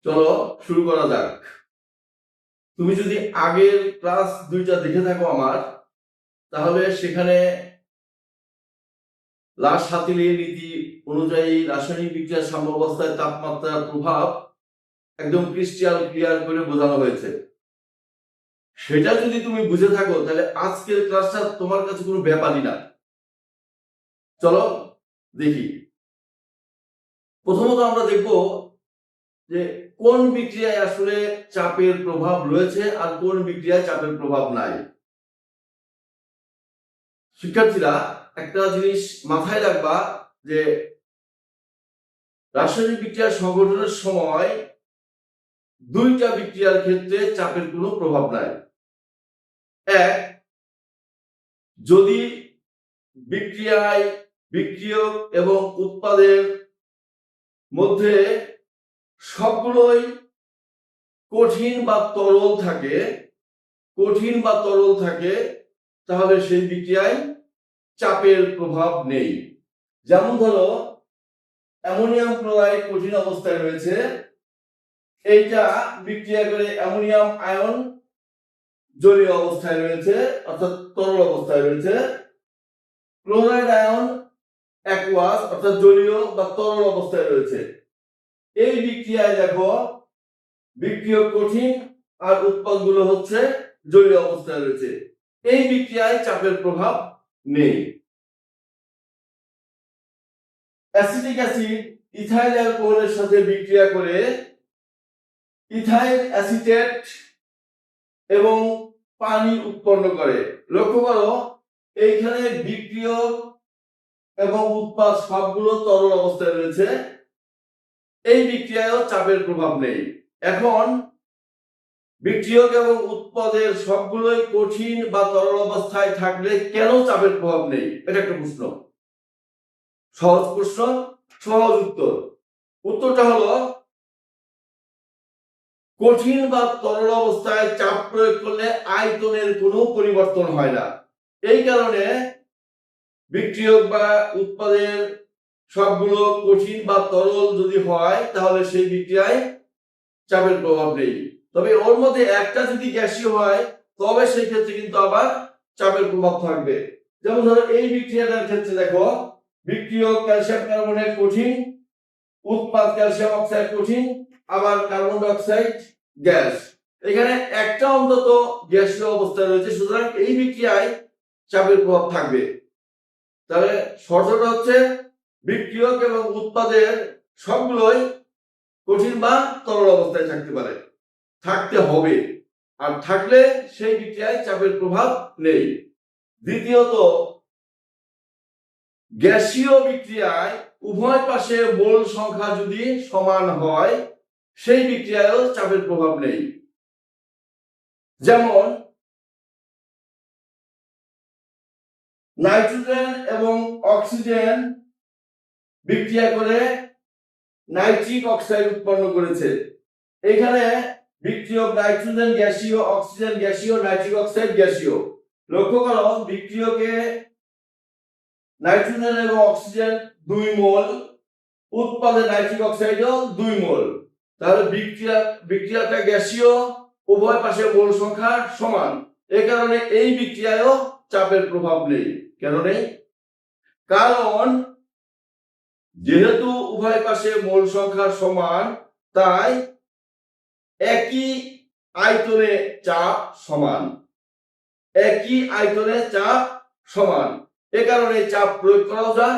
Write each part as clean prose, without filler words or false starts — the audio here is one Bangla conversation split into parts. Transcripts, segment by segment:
চলো শুরু করা যাক। তুমি যদি আগের ক্লাস 2টা দেখে থাকো আমার, তাহলে সেখানে লাশ-হাতিলির নীতি অনুযায়ী রাসায়নিক বিক্রিয়ার সাম্যাবস্থায় তাপমাত্রার প্রভাব একদম ক্রিস্টাল ক্লিয়ার করে বোঝানো হয়েছে। সেটা যদি তুমি বুঝে থাকো তাহলে আজকের ক্লাসটা তোমার কাছে কোনো ব্যাপারই না। চলো দেখি। প্রথমত আমরা দেখব যে কোন বিক্রিয়ায় আসলে চাপের প্রভাব রয়েছে আর কোন বিক্রিয়ায় চাপের প্রভাব নাই। শিক্ষার্থীরা, একটা জিনিস মাথায় রাখবা যে রাসায়নিক বিক্রিয়া সংঘটনের সময় দুইটা বিক্রিয়ার ক্ষেত্রে চাপের কোনো প্রভাব নাই। এক, যদি বিক্রিয়ায় বিক্রিয়ক এবং উৎপাদের মধ্যে সবগুলোই কঠিন বা তরল থাকে তাহলে সেই বিক্রিয়ায় চাপের প্রভাব নেই। যেমন ধরো, অ্যামোনিয়াম ক্লোরাইড কঠিন অবস্থায় রয়েছে, এইটা বিক্রিয়া করে অ্যামোনিয়াম আয়ন জলীয় অবস্থায় রয়েছে, অর্থাৎ তরল অবস্থায় রয়েছে। ক্লোরাইড আয়ন অ্যাকুয়াস অর্থাৎ জলীয় বা তরল অবস্থায় রয়েছে। এই বিক্রিয়ায় দেখো বিক্রিয়ক কঠিন আর উৎপাদগুলো হচ্ছে জলীয় অবস্থায় রয়েছে। এই বিক্রিয়ায় চাপের প্রভাব নেই। অ্যাসিটিক অ্যাসিড ইথাইল অ্যালকোহলের সাথে বিক্রিয়া করে ইথাইল অ্যাসিটেট এবং পানি উৎপন্ন করে। লক্ষ্য করো, এইখানে বিক্রিয়ক এবং উৎপাদ সবগুলো তরল অবস্থায় রয়েছে। এই বিক্রিয়ায়ও চাপের প্রভাব নেই। এখন বিক্রিয়ক এবং উৎপাদের সবগুলোই কঠিন বা তরল অবস্থায় থাকলে কেন চাপের প্রভাব নেই? এটা একটা প্রশ্ন, সহজ প্রশ্ন, সহজ উত্তর। উত্তরটা হলো, কঠিন বা তরল অবস্থায় চাপ প্রয়োগ করলে আয়তনের কোনো পরিবর্তন হয় না। এই কারণে বিক্রিয়ক বা উৎপাদের সবগুলো কঠিন বা তরল যদি হয় তাহলে সেই বিক্রিয়ায় চাপের প্রভাব নেই। তবে ওর মধ্যে একটা যদি গ্যাসীয় হয় তবে সেই ক্ষেত্রে কিন্তু আবার চাপের প্রভাব থাকবে। যেমন ধরো এই বিক্রিয়াটার ক্ষেত্রে দেখো, বিক্রিয়ক ক্যালসিয়াম কার্বনেট কঠিন, উৎপাদ ক্যালসিয়াম অক্সাইড কঠিন, আবার কার্বন ডাই অক্সাইড গ্যাস। এখানে একটা অন্তত গ্যাসীয় অবস্থায় রয়েছে, সুতরাং এই বিক্রিয়ায় চাপের প্রভাব থাকবে। তাহলে শর্তটা হচ্ছে বিক্রিয়ক এবং উৎপাদের সবগুলোই কঠিন বা তরল অবস্থায় থাকতে হবে, আর থাকলে সেই বিক্রিয়ায় চাপের প্রভাব নেই। দ্বিতীয়ত, গ্যাসীয় বিক্রিয়ায় উভয় পাশে মোল সংখ্যা যদি সমান হয় সেই বিক্রিয়ায়ও চাপের প্রভাব নেই। যেমন নাইট্রোজেন এবং অক্সিজেন বিক্রিয়া করে নাইট্রিক অক্সাইড উৎপন্ন করেছে। এখানে বিক্রিয়ক নাইট্রোজেন গ্যাসীয়, অক্সিজেন গ্যাসীয়, নাইট্রিক অক্সাইড গ্যাসীয়। লক্ষ্য করো, বিক্রিয়কে নাইট্রোজেন এবং অক্সিজেন 2 মোল, উৎপাদে নাইট্রিক অক্সাইডও 2 মোল। তাহলে বিক্রিয়াটা গ্যাসীয়, উভয় পাশে মোল সংখ্যা সমান। এই কারণে এই বিক্রিয়ায়ও চাপের প্রভাব নেই। কেন নেই? কারণ যেহেতু উভয় পাশে মোল সংখ্যা সমান, তাই একই আয়তনে চাপ সমান। এ কারণে চাপ প্রয়োগ করাও যা,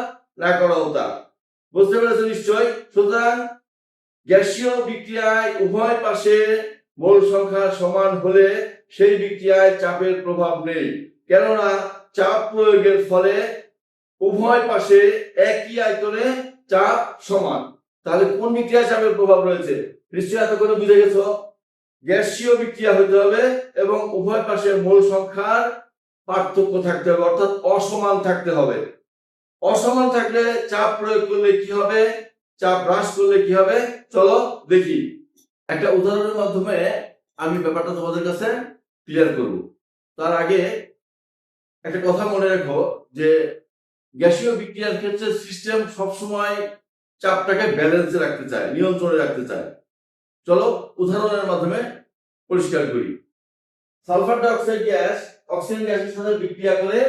না করাও তা। বুঝতে পেরেছো নিশ্চয়? সুতরাং গ্যাসীয় বিক্রিয়ায় উভয় পাশে মোল সংখ্যা সমান হলে সেই বিক্রিয়ায় চাপের প্রভাব নেই, কেননা চাপ প্রয়োগের ফলে উভয় পাশে একই আয়তনে চাপ সমান। তাহলে কোন বিক্রিয়ায় চাপের প্রভাব রয়েছে? নিশ্চয়ই এতক্ষণে বুঝে গেছো। গ্যাসীয় বিক্রিয়া হতে হবে এবং উভয় পাশে মোল সংখ্যার পার্থক্য থাকতে হবে, অর্থাৎ অসমান থাকতে হবে। অসমান থাকলে চাপ প্রয়োগ করলে কি হবে, চাপ হ্রাস করলে কি হবে, চলো দেখি। একটা উদাহরণের মাধ্যমে আমি ব্যাপারটা তোমাদের কাছে ক্লিয়ার করব। তার আগে একটা কথা মনে রাখো যে গ্যাসীয় বিক্রিয়ার ক্ষেত্রে সিস্টেম সবসময় চাপটাকে ব্যালেন্সে রাখতে চায়, নিয়ন্ত্রণে রাখতে চায়। চলো উদাহরণের মাধ্যমে পরিষ্কার করি। সালফার ডাইঅক্সাইড গ্যাস অক্সিজেন গ্যাসের সাথে বিক্রিয়া করে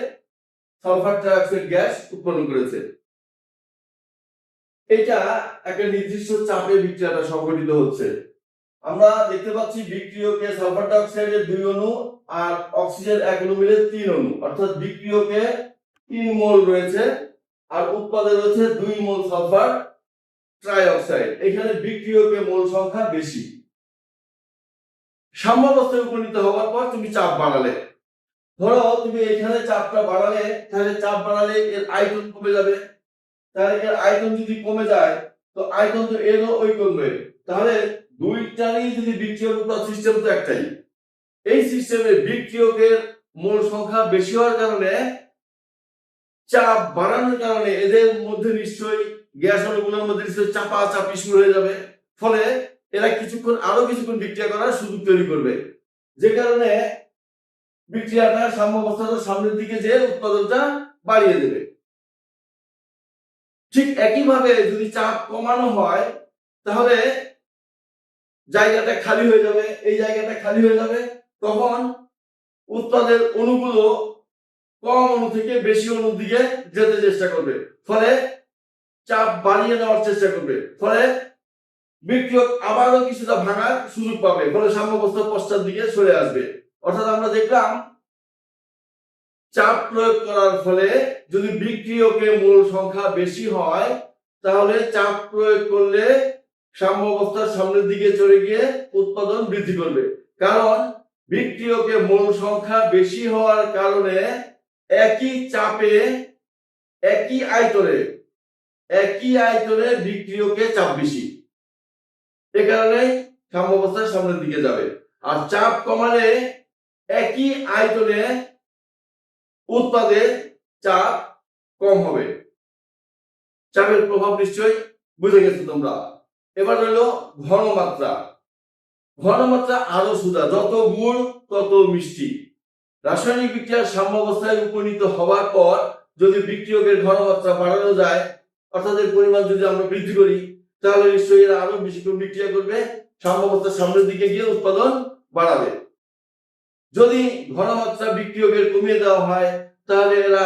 সালফার ডাইঅক্সাইড গ্যাস উৎপন্ন করেছে। এটা একটা নির্দিষ্ট চাপে বিক্রিয়াটা সংঘটিত হচ্ছে। আমরা দেখতে পাচ্ছি বিক্রিয়কে সালফার ডাইঅক্সাইডের 2 অণু আর অক্সিজেন 1 অণু মিলে 3 অণু, অর্থাৎ বিক্রিয়কে 3 মোল রয়েছে আর উৎপাদে রয়েছে 2 মোল সালফার ট্রাইঅক্সাইড। এখানে বিক্রিয়কে মোল সংখ্যা বেশি। সাম্যাবস্থায় উপনীত হওয়ার পর তুমি চাপ বাড়ালে, ধরো তুমি এখানে চাপটা বাড়ালে, তাহলে চাপ বাড়ালে এর আয়তন কমে যাবে। তাহলে এর আয়তন যদি কমে যায় তো আয়তন তো এরও ওই কমবে। তাহলে দুইটারই যদি বিক্রিয়ক সিস্টেম তো একটাই, এই সিস্টেমে বিক্রিয়কের মোল সংখ্যা বেশি হওয়ার কারণে চাপ বাড়ানোর কারণে এদের মধ্যে নিশ্চয়ই গ্যাস অণুগুলোর মধ্যে নিশ্চয়ই চাপাচাপি শুরু হয়ে যাবে। ফলে এরা আরো কিছুক্ষণ বিক্রিয়া করার সুযোগ তৈরি করবে, যে কারণে বিক্রিয়াটা সাম্যাবস্থাটা সামনের দিকে যে উৎপাদনটা বাড়িয়ে দেবে। ঠিক একইভাবে যদি চাপ কমানো হয় তাহলে জায়গাটা খালি হয়ে যাবে, এই জায়গাটা খালি হয়ে যাবে, তখন উৎপাদের অণুগুলো কম অণু থেকে বেশি অণুর দিকে যেতে চেষ্টা করবে, ফলে চাপ বাড়িয়ে নেওয়ার চেষ্টা করবে, ফলে বিক্রিয়ক আবারও কিছুটা ভাঙার সুযোগ পাবে, ফলে সাম্যাবস্থা পশ্চাৎ দিকে সরে আসবে। অর্থাৎ আমরা দেখলাম চাপ প্রয়োগ করার ফলে যদি বিক্রিয়কের মোল সংখ্যা বেশি হয় তাহলে চাপ প্রয়োগ করলে সাম্যাবস্থার সামনের দিকে চলে গিয়ে উৎপাদন বৃদ্ধি করবে, কারণ বিক্রিয়কের মোল সংখ্যা বেশি হওয়ার কারণে একই চাপে একই আয়তনে বিক্রিয়কের চাপ বেশি, এ কারণে সাম্যাবস্থার সামনের দিকে যাবে। আর চাপ কমালে একই আয়তনে উৎপাদের চাপ কম হবে। চাপের প্রভাব নিশ্চয়ই বুঝে গেছো তোমরা। এবার হলো ঘনমাত্রা। ঘনমাত্রা আরো সুদা, যত গুড় তত মিষ্টি। রাসায়নিক বিক্রিয়ার সাম্যাবস্থায় উপনীত হওয়ার পর যদি বিক্রিয়কের ঘনমাত্রা বাড়ানো যায়, অর্থাৎ এর পরিমাণ যদি আমরা বৃদ্ধি করি, তাহলে নিশ্চয়ই এরা আরো বেশিক্ষণ বিক্রিয়া করবে, সাম্যাবস্থার সামনের দিকে গিয়ে উৎপাদন বাড়াবে। যদি ঘনমাত্রা বিক্রিয়কের কমিয়ে দেওয়া হয় তাহলে এরা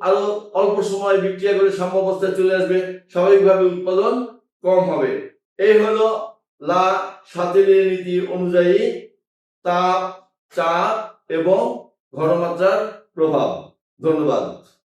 আরো অল্প সময় বিক্রিয়া করে সাম্যাবস্থায় চলে আসবে, স্বাভাবিকভাবে উৎপাদন কম হবে। এই হলো লা শাতেলের নীতি অনুযায়ী তাপ, চাপ এবং ঘনমাত্রার প্রভাব। ধন্যবাদ।